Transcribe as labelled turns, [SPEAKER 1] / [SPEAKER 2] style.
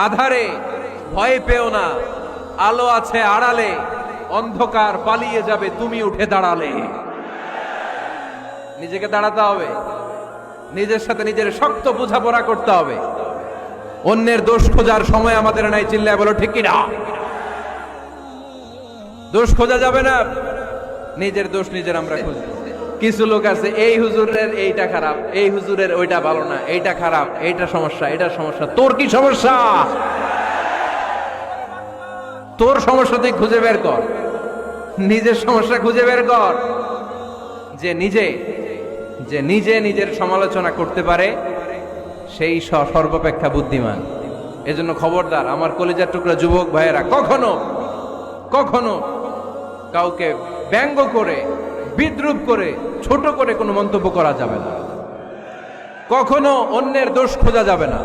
[SPEAKER 1] আধারে ভয় পেও না, আলো আছে আড়ালে, অন্ধকার পালিয়ে যাবে তুমি উঠে দাঁড়ালে। নিজেকে দাঁড়াতে হবে, নিজের সাথে নিজের শক্ত বোঝাপড়া করতে হবে। অন্যের দোষ খোঁজার সময় আমাদের নাই, চিল্লায় বলো ঠিক কিনা? দোষ খোঁজা যাবে না, নিজের দোষ নিজের আমরা খুঁজি। কিছু লোক আছে এই হুজুরের এইটা খারাপ, এই হুজুরের ওইটা ভালো না, এইটা খারাপ, এইটা সমস্যা, এটা সমস্যা। তোর কি সমস্যা? তোর সমস্যা তুই খুঁজে বের কর, নিজের সমস্যা খুঁজে বের কর। যে নিজে নিজের সমালোচনা করতে পারে সেই সর্বাপেক্ষা বুদ্ধিমান। এজন্য খবরদার আমার কলিজার টুকরা যুবক ভাইয়েরা, কখনো কখনো কাউকে ব্যঙ্গ করে, বিদ্রূপ করে, ছোট করে কোনো মন্তব্য করা যাবে না। কখনো অন্যের দোষ খোঁজা যাবে না।